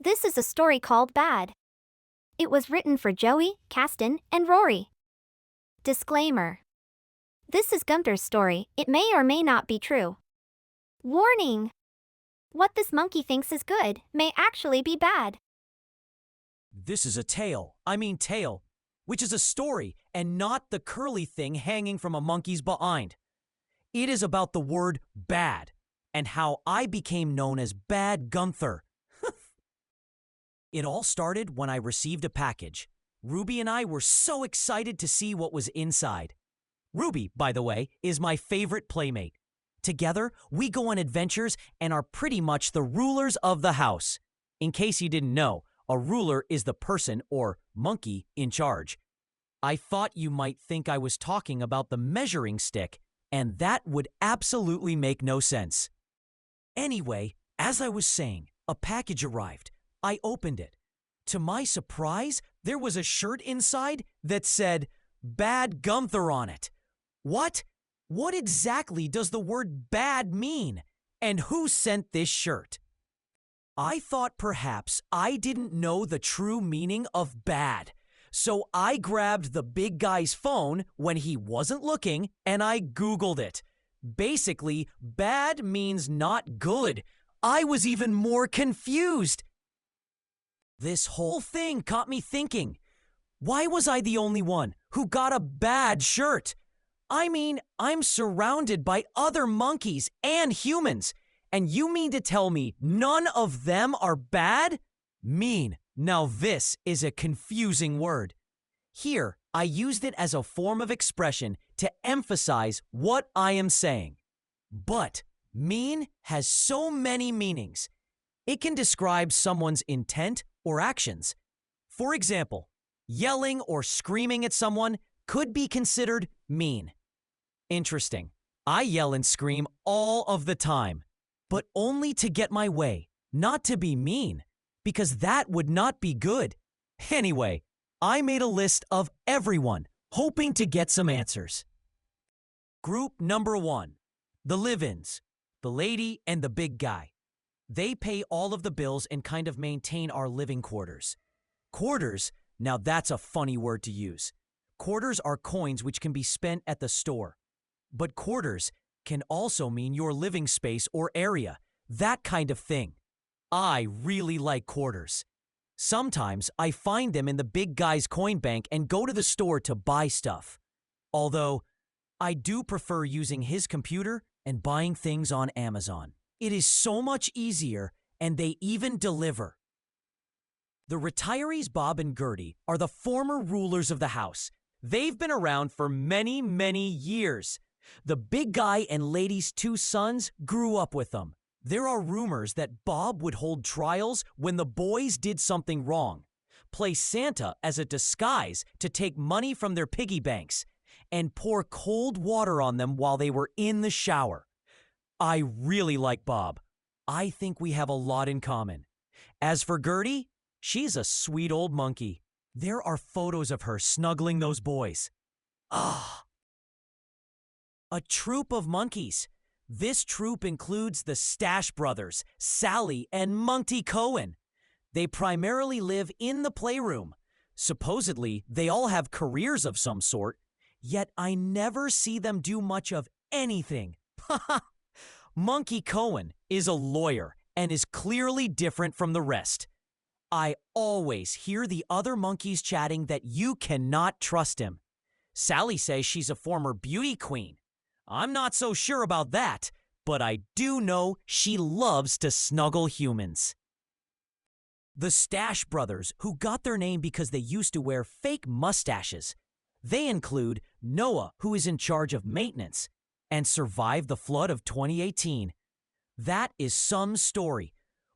This is a story called Bad. It was written for Joey, Caston, and Rory. Disclaimer. This is Gunther's story. It may or may not be true. Warning! What this monkey thinks is good may actually be bad. This is a tale, which is a story and not the curly thing hanging from a monkey's behind. It is about the word bad and how I became known as Bad Gunther. It all started when I received a package. Ruby and I were so excited to see what was inside. Ruby, by the way, is my favorite playmate. Together, we go on adventures and are pretty much the rulers of the house. In case you didn't know, a ruler is the person or monkey in charge. I thought you might think I was talking about the measuring stick, and that would absolutely make no sense. Anyway, as I was saying, a package arrived. I opened it. To my surprise, there was a shirt inside that said, Bad Gunther on it. What? What exactly does the word bad mean? And who sent this shirt? I thought perhaps I didn't know the true meaning of bad. So I grabbed the big guy's phone when he wasn't looking and I Googled it. Basically, bad means not good. I was even more confused. This whole thing caught me thinking, why was I the only one who got a bad shirt? I mean, I'm surrounded by other monkeys and humans, and you mean to tell me none of them are bad? Mean. Now this is a confusing word. Here, I used it as a form of expression to emphasize what I am saying. But mean has so many meanings. It can describe someone's intent or actions. For example, yelling or screaming at someone could be considered mean. Interesting. I yell and scream all of the time, but only to get my way, not to be mean, because that would not be good. Anyway, I made a list of everyone, hoping to get some answers. Group number 1, the live-ins, the lady and the big guy. They pay all of the bills and kind of maintain our living quarters. Quarters, now that's a funny word to use. Quarters are coins which can be spent at the store. But quarters can also mean your living space or area, that kind of thing. I really like quarters. Sometimes I find them in the big guy's coin bank and go to the store to buy stuff. Although, I do prefer using his computer and buying things on Amazon. It is so much easier, and they even deliver. The retirees Bob and Gertie are the former rulers of the house. They've been around for many, many years. The big guy and lady's 2 sons grew up with them. There are rumors that Bob would hold trials when the boys did something wrong, play Santa as a disguise to take money from their piggy banks, and pour cold water on them while they were in the shower. I really like Bob. I think we have a lot in common. As for Gertie, she's a sweet old monkey. There are photos of her snuggling those boys. Ah! A troop of monkeys. This troop includes the Stash Brothers, Sally, and Monty Cohen. They primarily live in the playroom. Supposedly, they all have careers of some sort, yet I never see them do much of anything. Haha! Monkey Cohen is a lawyer and is clearly different from the rest. I always hear the other monkeys chatting that you cannot trust him. Sally says she's a former beauty queen. I'm not so sure about that, but I do know she loves to snuggle humans. The Stash Brothers, who got their name because they used to wear fake mustaches. They include Noah, who is in charge of maintenance, and survived the flood of 2018. That is some story,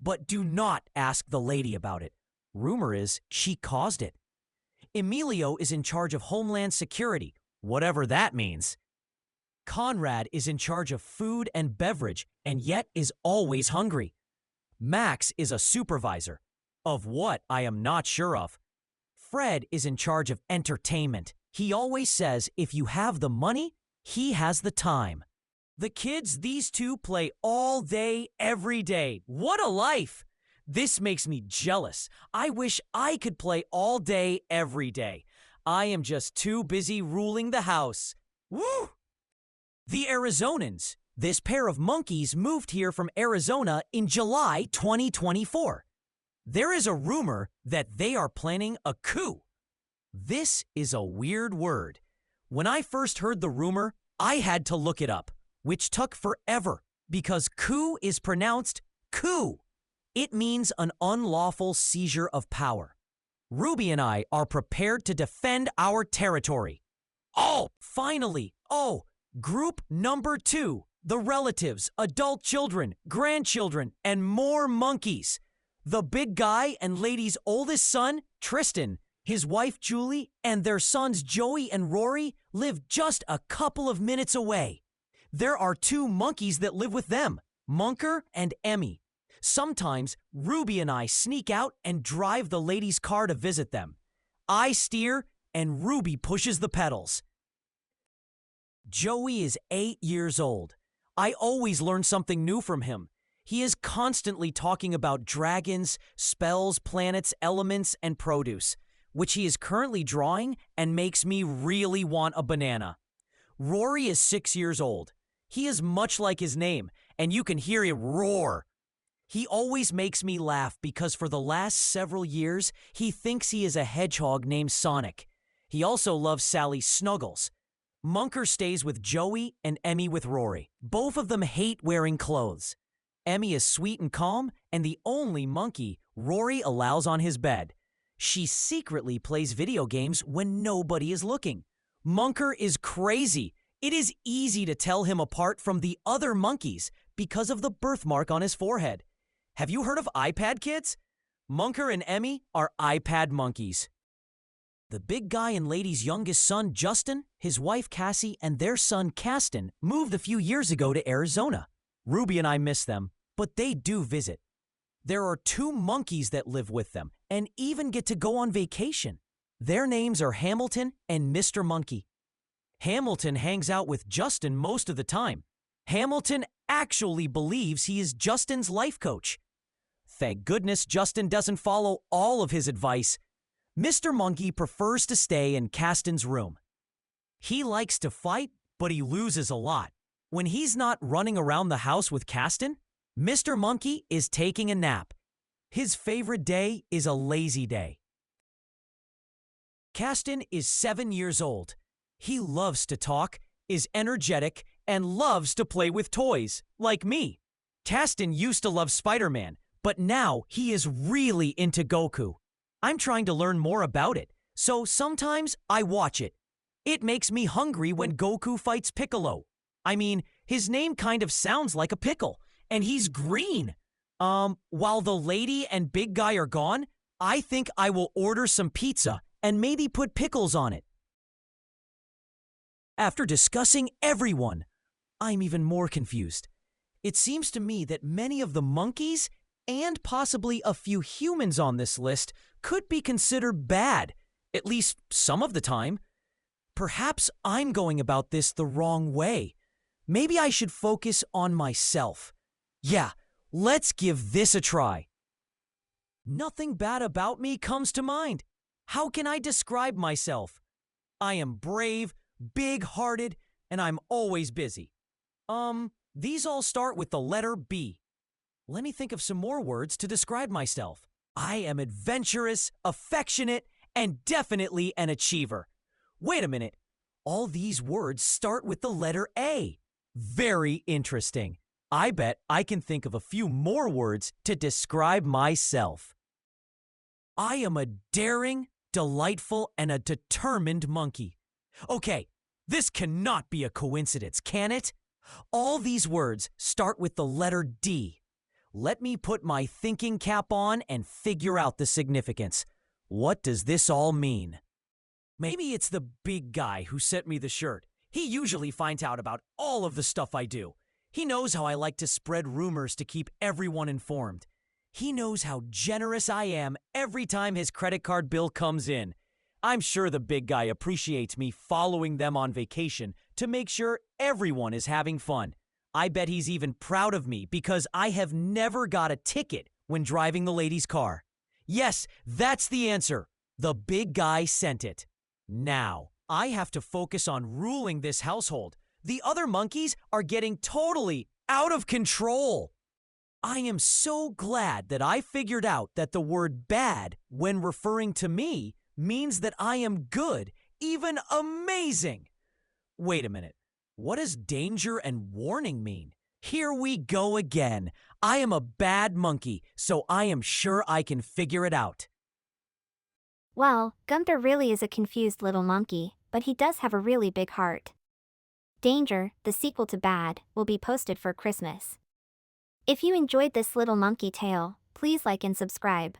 but do not ask the lady about it. Rumor is she caused it. Emilio is in charge of Homeland Security, whatever that means. Conrad is in charge of food and beverage, and yet is always hungry. Max is a supervisor. Of what, I am not sure of. Fred is in charge of entertainment. He always says if you have the money, he has the time. The kids these two play all day, every day. What a life! This makes me jealous. I wish I could play all day, every day. I am just too busy ruling the house. Woo! The Arizonans. This pair of monkeys moved here from Arizona in July 2024. There is a rumor that they are planning a coup. This is a weird word. When I first heard the rumor, I had to look it up, which took forever because coup is pronounced coup. It means an unlawful seizure of power. Ruby and I are prepared to defend our territory. Oh, finally! Oh, group number 2, the relatives, adult children, grandchildren, and more monkeys. The big guy and lady's oldest son, Tristan, his wife Julie, and their sons Joey and Rory live just a couple of minutes away. There are 2 monkeys that live with them, Munker and Emmy. Sometimes Ruby and I sneak out and drive the lady's car to visit them. I steer and Ruby pushes the pedals. Joey is 8 years old. I always learn something new from him. He is constantly talking about dragons, spells, planets, elements, and produce, which he is currently drawing and makes me really want a banana. Rory is 6 years old. He is much like his name, and you can hear him roar. He always makes me laugh because for the last several years, he thinks he is a hedgehog named Sonic. He also loves Sally Snuggles. Munker stays with Joey and Emmy with Rory. Both of them hate wearing clothes. Emmy is sweet and calm, and the only monkey Rory allows on his bed. She secretly plays video games when nobody is looking. Munker is crazy. It is easy to tell him apart from the other monkeys because of the birthmark on his forehead. Have you heard of iPad kids? Munker and Emmy are iPad monkeys. The big guy and lady's youngest son, Justin, his wife, Cassie, and their son, Caston, moved a few years ago to Arizona. Ruby and I miss them, but they do visit. There are 2 monkeys that live with them and even get to go on vacation. Their names are Hamilton and Mr. Monkey. Hamilton hangs out with Justin most of the time. Hamilton actually believes he is Justin's life coach. Thank goodness Justin doesn't follow all of his advice. Mr. Monkey prefers to stay in Caston's room. He likes to fight, but he loses a lot. When he's not running around the house with Caston, Mr. Monkey is taking a nap. His favorite day is a lazy day. Caston is 7 years old. He loves to talk, is energetic, and loves to play with toys, like me. Caston used to love Spider-Man, but now he is really into Goku. I'm trying to learn more about it, so sometimes I watch it. It makes me hungry when Goku fights Piccolo. I mean, his name kind of sounds like a pickle, and he's green. While the lady and big guy are gone, I think I will order some pizza and maybe put pickles on it. After discussing everyone, I'm even more confused. It seems to me that many of the monkeys and possibly a few humans on this list could be considered bad, at least some of the time. Perhaps I'm going about this the wrong way. Maybe I should focus on myself. Yeah, let's give this a try. Nothing bad about me comes to mind. How can I describe myself? I am brave, big-hearted, and I'm always busy. These all start with the letter B. Let me think of some more words to describe myself. I am adventurous, affectionate, and definitely an achiever. Wait a minute. All these words start with the letter A. Very interesting. I bet I can think of a few more words to describe myself. I am a daring, delightful, and a determined monkey. Okay, this cannot be a coincidence, can it? All these words start with the letter D. Let me put my thinking cap on and figure out the significance. What does this all mean? Maybe it's the big guy who sent me the shirt. He usually finds out about all of the stuff I do. He knows how I like to spread rumors to keep everyone informed. He knows how generous I am every time his credit card bill comes in. I'm sure the big guy appreciates me following them on vacation to make sure everyone is having fun. I bet he's even proud of me because I have never got a ticket when driving the lady's car. Yes, that's the answer. The big guy sent it. Now, I have to focus on ruling this household. The other monkeys are getting totally out of control. I am so glad that I figured out that the word bad, when referring to me, means that I am good, even amazing. Wait a minute. What does danger and warning mean? Here we go again. I am a bad monkey, so I am sure I can figure it out. Well, Gunther really is a confused little monkey, but he does have a really big heart. Danger, the sequel to Bad, will be posted for Christmas. If you enjoyed this little monkey tale, please like and subscribe.